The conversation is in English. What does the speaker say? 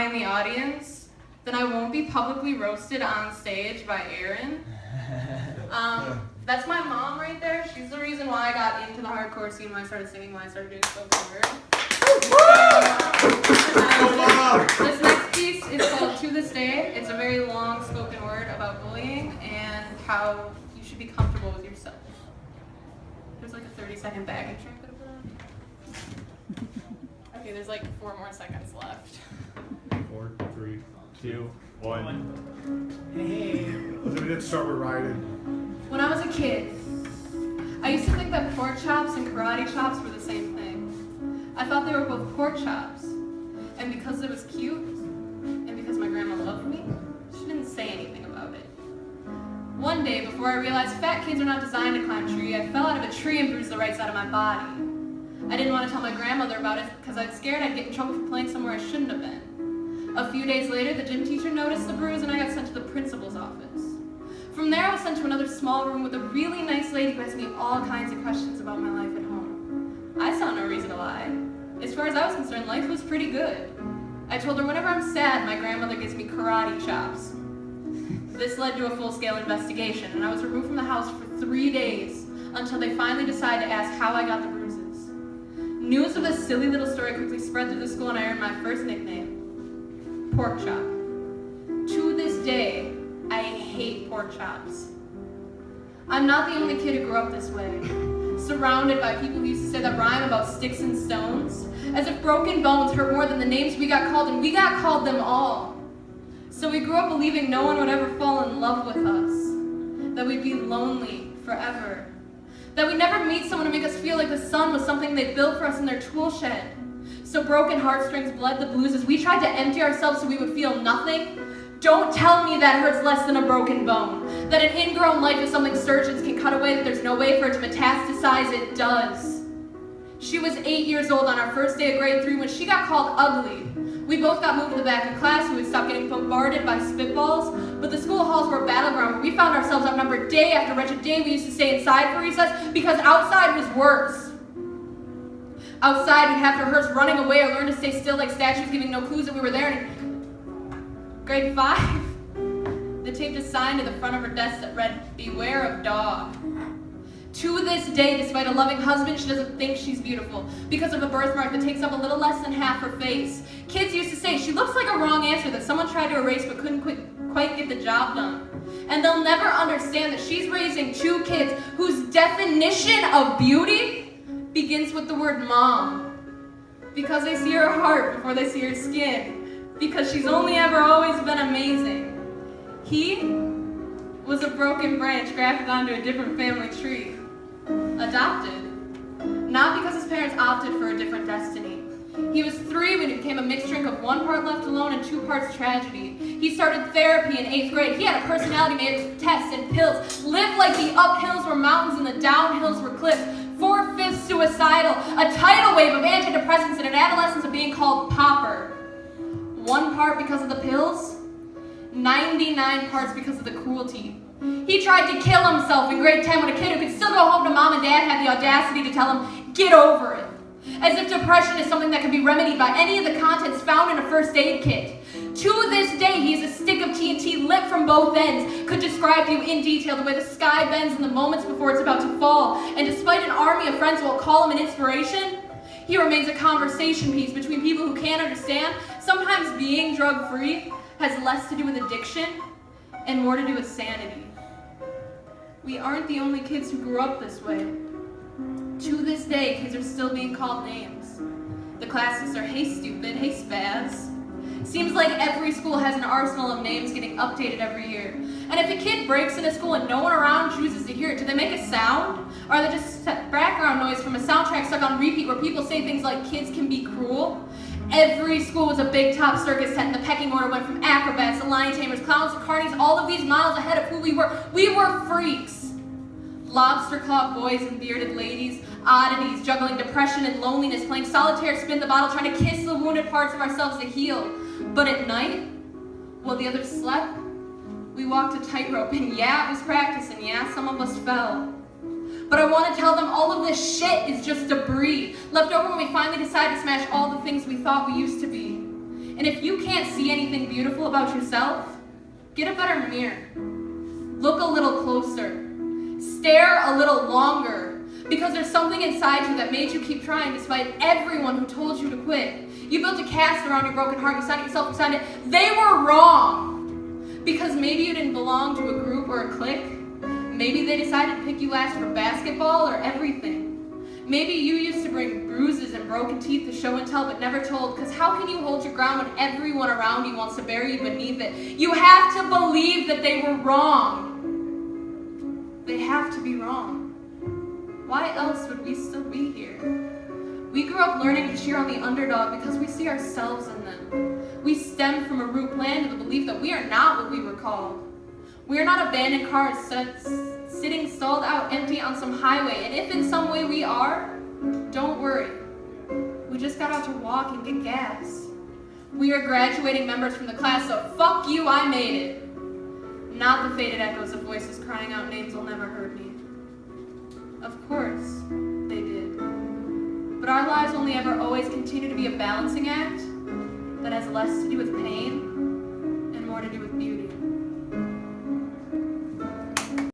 die in the audience, then I won't be publicly roasted on stage by Aaron. That's my mom right there. She's the reason why I got into the hardcore scene when I started singing, when I started doing spoken word. This next piece is called To This Day. It's a very long spoken word about bullying and how you should be comfortable with yourself. There's like a 30-second bagging track that I put on. Okay, there's like 4 more seconds left. 4, 3, 2, 1. Hey. Let's start with riding. When I was a kid, I used to think that pork chops and karate chops were the same thing. I thought they were both pork chops. And because it was cute, and because my grandma loved me, she didn't say anything about it. One day, before I realized fat kids are not designed to climb a tree, I fell out of a tree and bruised the right side of my body. I didn't want to tell my grandmother about it because I was scared I'd get in trouble for playing somewhere I shouldn't have been. A few days later, the gym teacher noticed the bruise and I got sent to the principal's office. From there, I was sent to another small room with a really nice lady who asked me all kinds of questions about my life at home. I saw no reason to lie. As far as I was concerned, life was pretty good. I told her whenever I'm sad, my grandmother gives me karate chops. This led to a full-scale investigation, and I was removed from the house for 3 days until they finally decided to ask how I got the bruises. News of this silly little story quickly spread through the school, and I earned my first nickname, Pork Chop. To this day, I hate pork chops. I'm not the only kid who grew up this way, surrounded by people who used to say that rhyme about sticks and stones, as if broken bones hurt more than the names we got called, and we got called them all. So we grew up believing no one would ever fall in love with us, that we'd be lonely forever, that we'd never meet someone to make us feel like the sun was something they built for us in their tool shed. So broken heartstrings bled the blues as we tried to empty ourselves so we would feel nothing. Don't tell me that hurts less than a broken bone, that an ingrown life is something surgeons can cut away, that there's no way for it to metastasize. It does. She was 8 years old on our first day of grade 3 when she got called ugly. We both got moved to the back of class so we'd stop getting bombarded by spitballs, but the school halls were a battleground where we found ourselves outnumbered day after wretched day. We used to stay inside for recess because outside was worse. Outside, we'd have to rehearse running away or learn to stay still like statues, giving no clues that we were there. In grade 5, they taped a sign to the front of her desk that read, "Beware of dog." To this day, despite a loving husband, she doesn't think she's beautiful because of a birthmark that takes up a little less than half her face. Kids used to say she looks like a wrong answer that someone tried to erase but couldn't quite get the job done. And they'll never understand that she's raising 2 kids whose definition of beauty begins with the word mom. Because they see her heart before they see her skin. Because she's only ever always been amazing. He was a broken branch grafted onto a different family tree. Adopted. Not because his parents opted for a different destiny. He was 3 when he became a mixed drink of 1 part left alone and 2 parts tragedy. He started therapy in 8th grade. He had a personality made of tests and pills. Lived like the uphills were mountains and the downhills were cliffs. 4/5 suicidal. A tidal wave of antidepressants and an adolescence of being called Popper. 1 part because of the pills. 99 parts because of the cruelty. He tried to kill himself in grade 10 when a kid who could still go home to mom and dad had the audacity to tell him, "Get over it." As if depression is something that can be remedied by any of the contents found in a first aid kit. To this day, he's a stick of TNT lit from both ends, could describe to you in detail the way the sky bends in the moments before it's about to fall. And despite an army of friends who will call him an inspiration, he remains a conversation piece between people who can't understand. Sometimes being drug-free has less to do with addiction and more to do with sanity. We aren't the only kids who grew up this way. To this day, kids are still being called names. The classics are, "Hey stupid," "Hey spaz." Seems like every school has an arsenal of names getting updated every year. And if a kid breaks in a school and no one around chooses to hear it, do they make a sound? Or are they just background noise from a soundtrack stuck on repeat where people say things like "kids can be cruel"? Every school was a big top circus tent, and the pecking order went from acrobats to lion tamers, clowns to carnies, all of these miles ahead of who we were. We were freaks. Lobster claw boys and bearded ladies, oddities, juggling depression and loneliness, playing solitaire spin the bottle, trying to kiss the wounded parts of ourselves to heal. But at night, while the others slept, we walked a tightrope, and yeah, it was practice, and yeah, some of us fell. But I want to tell them all of this shit is just debris, left over when we finally decided to smash all the things we thought we used to be. And if you can't see anything beautiful about yourself, get a better mirror. Look a little closer. Stare a little longer. Because there's something inside you that made you keep trying despite everyone who told you to quit. You built a cast around your broken heart. You signed it yourself, you signed it. They were wrong. Because maybe you didn't belong to a group or a clique. Maybe they decided to pick you last for basketball or everything. Maybe you used to bring bruises and broken teeth to show and tell but never told, because how can you hold your ground when everyone around you wants to bury you beneath it? You have to believe that they were wrong. They have to be wrong. Why else would we still be here? We grew up learning to cheer on the underdog because we see ourselves in them. We stem from a root plan to the belief that we are not what we were called. We are not abandoned cars sitting stalled out empty on some highway, and if in some way we are, don't worry. We just got out to walk and get gas. We are graduating members from the class, so fuck you, I made it. Not the faded echoes of voices crying out names will never hurt me. Of course, they did. But our lives only ever always continue to be a balancing act that has less to do with pain and more to do with beauty.